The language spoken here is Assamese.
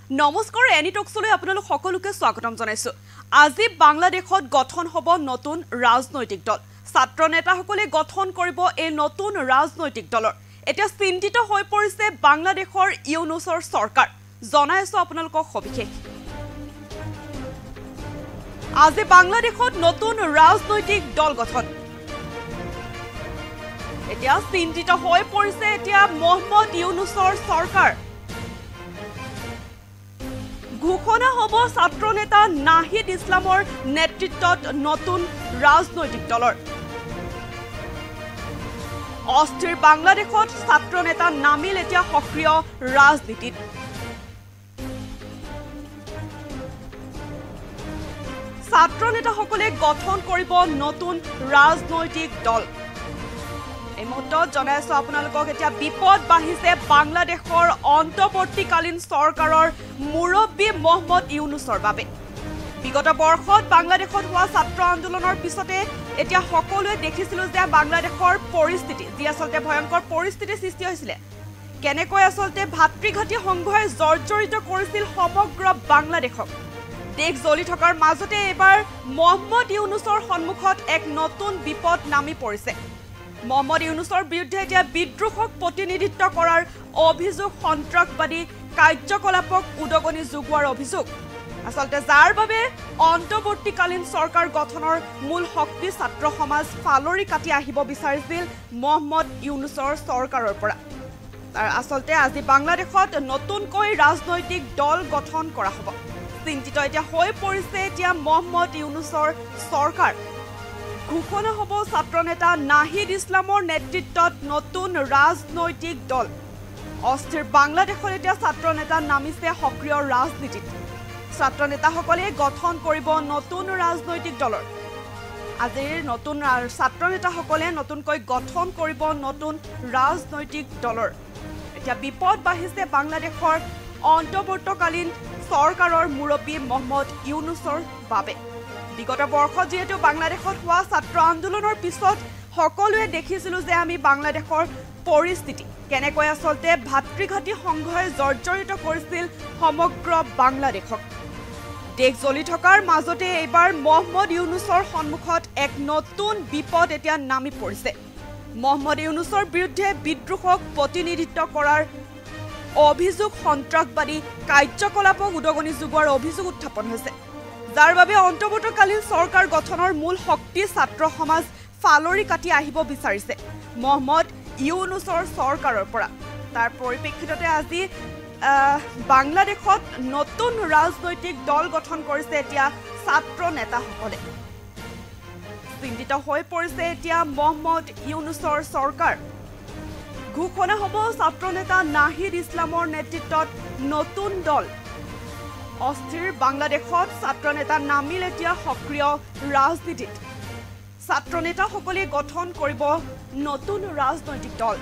নমস্কাৰ এনি টকছলৈ আপোনালোক সকলোকে স্বাগতম জনাইছো। আজি বাংলাদেশত গঠন হ'ব নতুন ৰাজনৈতিক দল। ছাত্ৰ নেতাসকলে গঠন কৰিব এই নতুন ৰাজনৈতিক দলৰ। এতিয়া চিন্তিত হৈ পৰিছে বাংলাদেশৰ ইউনুছৰ চৰকাৰ। জনাইছো আপোনালোকক সবিশেষ। আজি বাংলাদেশত নতুন ৰাজনৈতিক দল গঠন। এতিয়া চিন্তিত হৈ পৰিছে এতিয়া মোহাম্মদ ইউনুছৰ চৰকাৰ। ঘোষণা হ'ব ছাত্ৰ নেতা নাহিদ ইছলামৰ নেতৃত্বত নতুন ৰাজনৈতিক দলৰ। অস্থিৰ বাংলাদেশত ছাত্ৰ নেতা নামিল এতিয়া সক্ৰিয় ৰাজনীতিত। ছাত্ৰ নেতাসকলে গঠন কৰিব নতুন ৰাজনৈতিক দল। এই মুহূৰ্তত জনাইছো আপোনালোকক এতিয়া বিপদ বাঢ়িছে বাংলাদেশৰ অন্তৱৰ্তীকালীন চৰকাৰৰ মুৰব্বী মোহাম্মদ ইউনুছৰ বাবে। বিগত বৰ্ষত বাংলাদেশত হোৱা ছাত্ৰ আন্দোলনৰ পিছতে এতিয়া সকলোৱে দেখিছিলো যে বাংলাদেশৰ পৰিস্থিতি যি আচলতে ভয়ংকৰ পৰিস্থিতিৰ সৃষ্টি হৈছিলে, কেনেকৈ আচলতে ভাতৃঘাতী সংঘই জৰ্জৰিত কৰিছিল সমগ্ৰ বাংলাদেশক। দেশ জ্বলি থকাৰ মাজতে এবাৰ মোহাম্মদ ইউনুছৰ সন্মুখত এক নতুন বিপদ নামি পৰিছে। মোহাম্মদ ইউনুছৰ বিৰুদ্ধে এতিয়া বিদ্ৰোহক প্ৰতিনিধিত্ব কৰাৰ অভিযোগ, সন্ত্ৰাসবাদী কাৰ্যকলাপক উদগনি যোগোৱাৰ অভিযোগ, আচলতে যাৰ বাবে অন্তৱৰ্তীকালীন চৰকাৰ গঠনৰ মূল শক্তি ছাত্ৰ সমাজ ফালৰি কাটি আহিব বিচাৰিছিল মোহাম্মদ ইউনুছৰ চৰকাৰৰ পৰা। তাৰ আচলতে আজি বাংলাদেশত নতুনকৈ ৰাজনৈতিক দল গঠন কৰা হ'ব। চিন্তিত এতিয়া হৈ পৰিছে এতিয়া মোহাম্মদ ইউনুছৰ চৰকাৰ। ঘোষণা হ'ব ছাত্ৰ নেতা নাহিদ ইছলামৰ নেতৃত্বত নতুন ৰাজনৈতিক দল। অস্থিৰ বাংলাদেশত এতিয়া ছাত্ৰ নেতা নামিছে সক্ৰিয় ৰাজনীতিত। ছাত্ৰ নেতাসকলে গঠন কৰিব নতুন ৰাজনৈতিক দলৰ। আজিৰ নতুন ছাত্ৰ নেতাসকলে নতুনকৈ গঠন কৰিব নতুন ৰাজনৈতিক দলৰ। এতিয়া বিপদ বাঢ়িছে বাংলাদেশৰ অন্তৱৰ্তীকালীন চৰকাৰৰ মুৰব্বী মোহাম্মদ ইউনুছৰ বাবে। বিগত বৰ্ষত যিহেতু বাংলাদেশত হোৱা ছাত্ৰ আন্দোলনৰ পিছত সকলোৱে দেখিছিলো যে আমি বাংলাদেশৰ পৰিস্থিতি কেনেকৈ আচলতে ভাতৃঘাতী সংঘই জৰ্জৰিত কৰিছিল সমগ্ৰ বাংলাদেশক। দেশ জ্বলি থকাৰ মাজতে এইবাৰ মোহাম্মদ ইউনুছৰ সন্মুখত এক নতুন বিপদ এতিয়া নামি পৰিছে। মোহাম্মদ ইউনুছৰ বিৰুদ্ধে বিদ্ৰোহক প্ৰতিনিধিত্ব কৰাৰ অভিযোগ, সন্ত্ৰাসবাদী কাৰ্যকলাপক উদগনি যোগোৱাৰ অভিযোগ উত্থাপন হৈছে, যাৰ বাবে অন্তৱৰ্তীকালীন চৰকাৰ গঠনৰ মূল শক্তি ছাত্ৰ সমাজ ফালৰি কাটি আহিব বিচাৰিছে মোহাম্মদ ইউনুছৰ চৰকাৰৰ পৰা। তাৰ পৰিপ্ৰেক্ষিততে আজি বাংলাদেশত নতুন ৰাজনৈতিক দল গঠন কৰিছে এতিয়া ছাত্ৰ নেতাসকলে। চিন্তিত হৈ পৰিছে এতিয়া মোহাম্মদ ইউনুছৰ চৰকাৰ। ঘোষণা হ'ব ছাত্ৰ নেতা নাহিদ ইছলামৰ নেতৃত্বত নতুন দল। অস্থিৰ বাংলাদেশত ছাত্ৰ নেতা নামিল এতিয়া সক্ৰিয় ৰাজনীতিত। ছাত্ৰ নেতাসকলে গঠন কৰিব নতুন ৰাজনৈতিক দল।